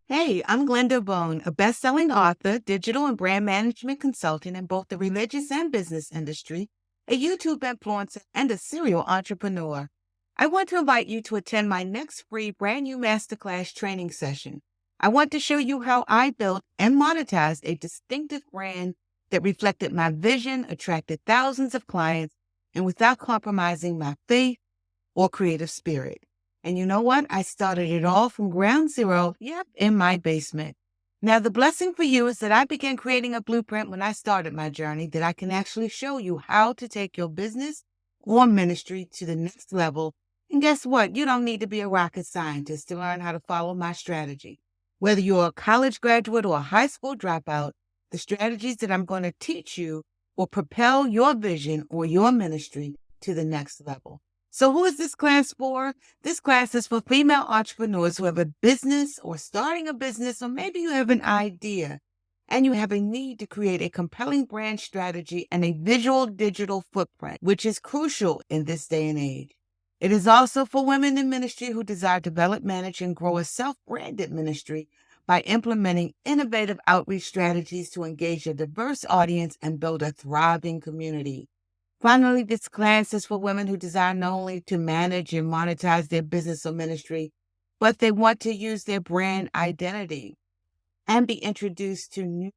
Hey, I'm Glenda Boone, a best-selling author, digital and brand management consultant in both the religious and business industry, a YouTube influencer, and a serial entrepreneur. I want to invite you to attend my next free brand new masterclass training session. I want to show you how I built and monetized a distinctive brand that reflected my vision, attracted thousands of clients, and without compromising my faith or creative spirit. And you know what? I started it all from ground zero, in my basement. Now, the blessing for you is that I began creating a blueprint when I started my journey that I can actually show you how to take your business or ministry to the next level. And guess what? You don't need to be a rocket scientist to learn how to follow my strategy. Whether you're a college graduate or a high school dropout, the strategies that I'm going to teach you will propel your vision or your ministry to the next level. So who is this class for? This class is for female entrepreneurs who have a business or starting a business, or maybe you have an idea and you have a need to create a compelling brand strategy and a visual digital footprint, which is crucial in this day and age. It is also for women in ministry who desire to develop, manage, and grow a self-branded ministry by implementing innovative outreach strategies to engage a diverse audience and build a thriving community. Finally, this class is for women who desire not only to manage and monetize their business or ministry, but they want to use their brand identity and be introduced to new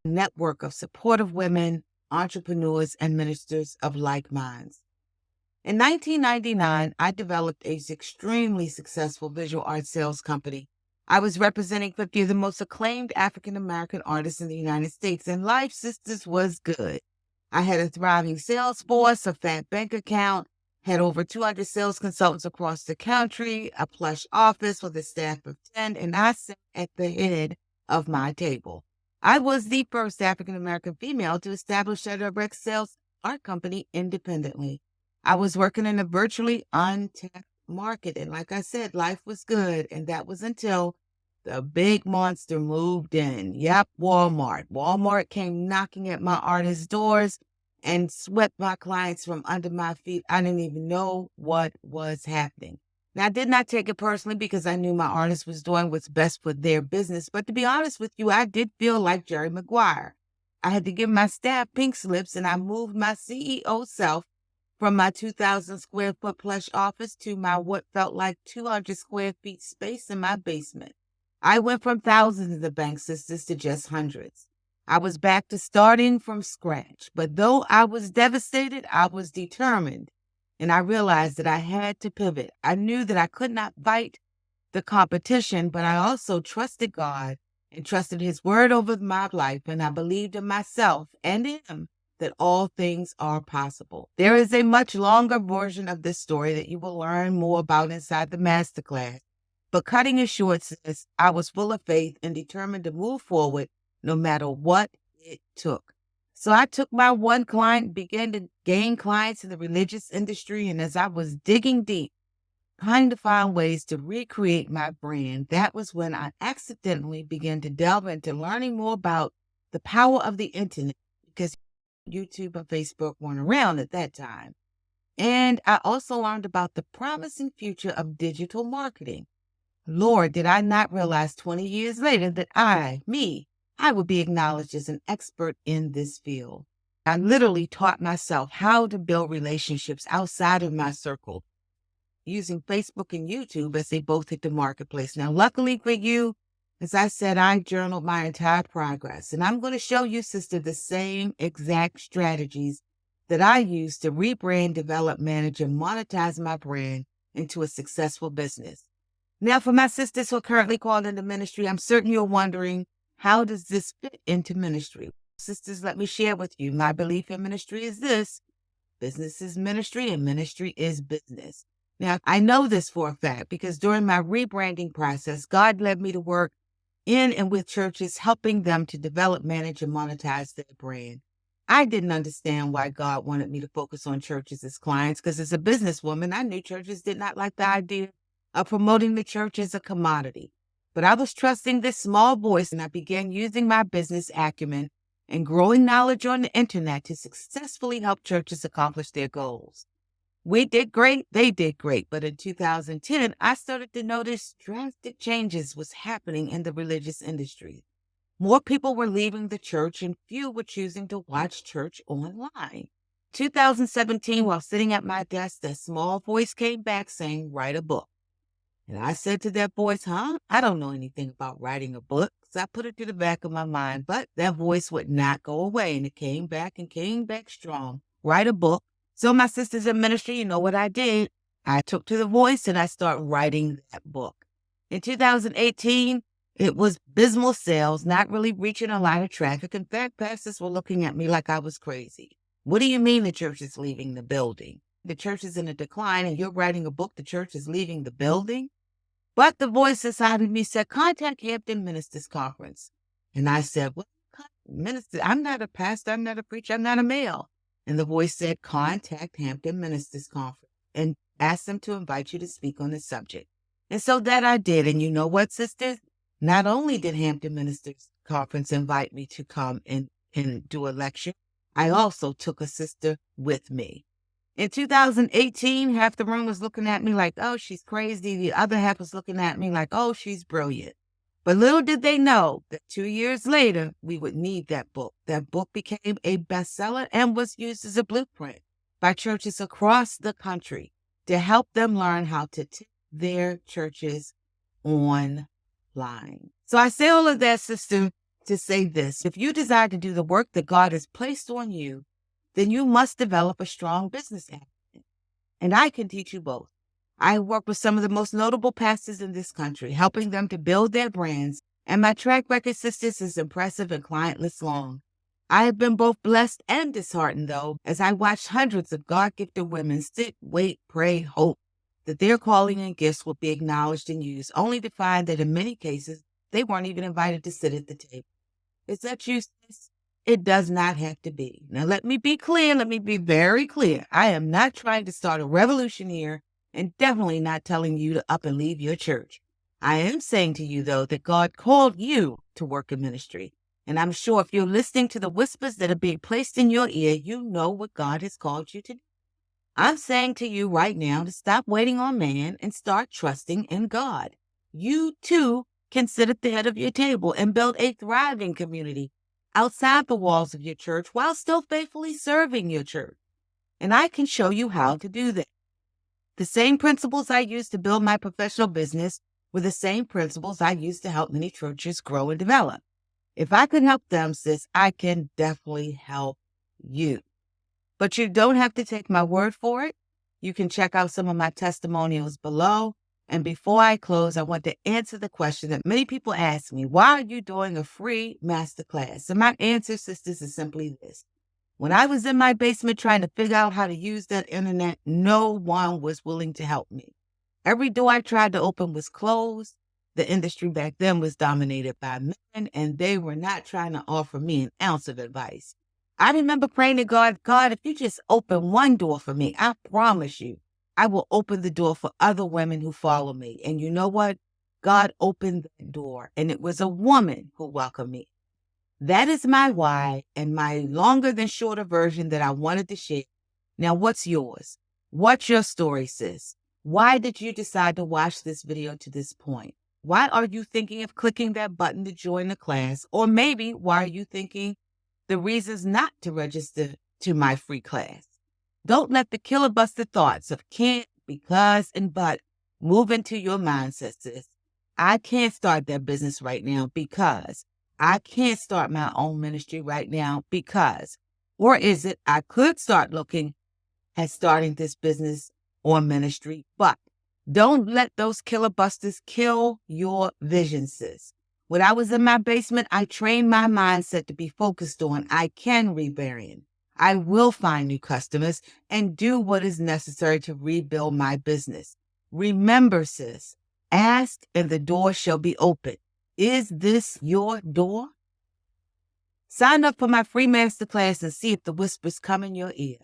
network of supportive women, entrepreneurs, and ministers of like minds. In 1999, I developed a extremely successful visual art sales company. I was representing 50 of the most acclaimed African-American artists in the United States, and Life Sisters was good. I had a thriving sales force, a fat bank account, had over 200 sales consultants across the country, a plush office with a staff of 10, and I sat at the head of my table. I was the first African-American female to establish a direct sales art company independently. I was working in a virtually untapped market, and like I said, life was good, and that was until the big monster moved in. Yep, Walmart. Walmart came knocking at my artist's doors and swept my clients from under my feet. I didn't even know what was happening. Now, I did not take it personally because I knew my artist was doing what's best for their business. But to be honest with you, I did feel like Jerry Maguire. I had to give my staff pink slips, and I moved my CEO self from my 2,000 square foot plush office to my what felt like 200 square feet space in my basement. I went from thousands of the bank sisters to just hundreds. I was back to starting from scratch, but though I was devastated, I was determined, and I realized that I had to pivot. I knew that I could not fight the competition, but I also trusted God and trusted His word over my life, and I believed in myself and in Him that all things are possible. There is a much longer version of this story that you will learn more about inside the masterclass. But cutting it short, says I was full of faith and determined to move forward no matter what it took. So I took my one client, began to gain clients in the religious industry. And as I was digging deep, trying to find ways to recreate my brand, that was when I accidentally began to delve into learning more about the power of the internet, because YouTube and Facebook weren't around at that time. And I also learned about the promising future of digital marketing. Lord, did I not realize 20 years later that I would be acknowledged as an expert in this field. I literally taught myself how to build relationships outside of my circle using Facebook and YouTube as they both hit the marketplace. Now, luckily for you, as I said, I journaled my entire progress, and I'm going to show you, sister, the same exact strategies that I use to rebrand, develop, manage, and monetize my brand into a successful business. Now, for my sisters who are currently called into ministry, I'm certain you're wondering, how does this fit into ministry? Sisters, let me share with you. My belief in ministry is this: business is ministry and ministry is business. Now, I know this for a fact because during my rebranding process, God led me to work in and with churches, helping them to develop, manage, and monetize their brand. I didn't understand why God wanted me to focus on churches as clients because as a businesswoman, I knew churches did not like the idea of promoting the church as a commodity. But I was trusting this small voice, and I began using my business acumen and growing knowledge on the internet to successfully help churches accomplish their goals. We did great. They did great. But in 2010, I started to notice drastic changes was happening in the religious industry. More people were leaving the church and few were choosing to watch church online. 2017, while sitting at my desk, that small voice came back saying, write a book. And I said to that voice, I don't know anything about writing a book. So I put it to the back of my mind, but that voice would not go away. And it came back and came back strong. Write a book. So my sisters in ministry, you know what I did? I took to the voice and I started writing that book. In 2018, it was abysmal sales, not really reaching a lot of traffic. In fact, pastors were looking at me like I was crazy. What do you mean the church is leaving the building? The church is in a decline and you're writing a book, the church is leaving the building? But the voice inside of me said, contact Hampton Ministers Conference. And I said, what minister? I'm not a pastor, I'm not a preacher, I'm not a male. And the voice said, contact Hampton Ministers Conference and ask them to invite you to speak on the subject. And so that I did. And you know what, sisters? Not only did Hampton Ministers Conference invite me to come and do a lecture, I also took a sister with me. In 2018, half the room was looking at me like, oh, she's crazy. The other half was looking at me like, oh, she's brilliant. But little did they know that 2 years later, we would need that book. That book became a bestseller and was used as a blueprint by churches across the country to help them learn how to take their churches online. So I say all of that, sister, to say this. If you desire to do the work that God has placed on you, then you must develop a strong business acumen. And I can teach you both. I work with some of the most notable pastors in this country, helping them to build their brands. And my track record, sisters, is impressive and client list long. I have been both blessed and disheartened, though, as I watched hundreds of God-gifted women sit, wait, pray, hope that their calling and gifts will be acknowledged and used, only to find that in many cases, they weren't even invited to sit at the table. Is that you, sis? It does not have to be. Now, let me be clear. Let me be very clear. I am not trying to start a revolution here and definitely not telling you to up and leave your church. I am saying to you, though, that God called you to work in ministry. And I'm sure if you're listening to the whispers that are being placed in your ear, you know what God has called you to do. I'm saying to you right now to stop waiting on man and start trusting in God. You, too, can sit at the head of your table and build a thriving community outside the walls of your church while still faithfully serving your church. And I can show you how to do that. The same principles I used to build my professional business were the same principles I used to help many churches grow and develop. If I could help them, sis, I can definitely help you. But you don't have to take my word for it. You can check out some of my testimonials below. And before I close, I want to answer the question that many people ask me, why are you doing a free masterclass? And my answer, sisters, is simply this. When I was in my basement trying to figure out how to use that internet, no one was willing to help me. Every door I tried to open was closed. The industry back then was dominated by men, and they were not trying to offer me an ounce of advice. I remember praying to God, if you just open one door for me, I promise you, I will open the door for other women who follow me. And you know what? God opened that door, and it was a woman who welcomed me. That is my why and my longer than shorter version that I wanted to share. Now, what's yours? What's your story, sis? Why did you decide to watch this video to this point? Why are you thinking of clicking that button to join the class? Or maybe why are you thinking the reasons not to register to my free class? Don't let the killer-buster thoughts of can't, because, and but move into your mindset, sis. I can't start that business right now because. I can't start my own ministry right now because. Or is it I could start looking at starting this business or ministry, but don't let those killer busters kill your vision, sis. When I was in my basement, I trained my mindset to be focused on I can rebrand. I will find new customers and do what is necessary to rebuild my business. Remember, sis, ask and the door shall be open. Is this your door? Sign up for my free masterclass and see if the whispers come in your ear.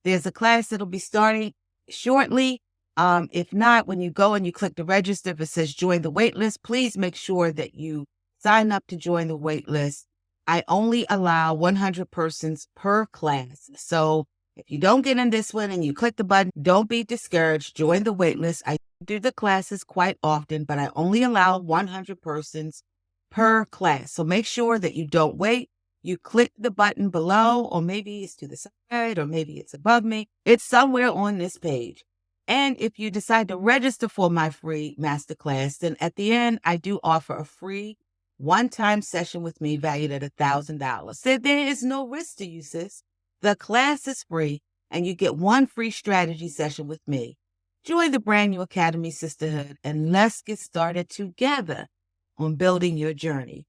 There's a class that'll be starting shortly. If not, when you go and you click the register, if it says join the wait list, please make sure that you sign up to join the wait list. I only allow 100 persons per class. So If you don't get in this one and you click the button, don't be discouraged. Join the waitlist. I do the classes quite often, but I only allow 100 persons per class. So make sure that you don't wait. You click the button below, or maybe it's to the side, or maybe it's above me. It's somewhere on this page. And if you decide to register for my free masterclass, then at the end, I do offer a free one-time session with me valued at $1,000. So there is no risk to you, sis. The class is free, and you get one free strategy session with me. Join the brand new Academy Sisterhood, and let's get started together on building your journey.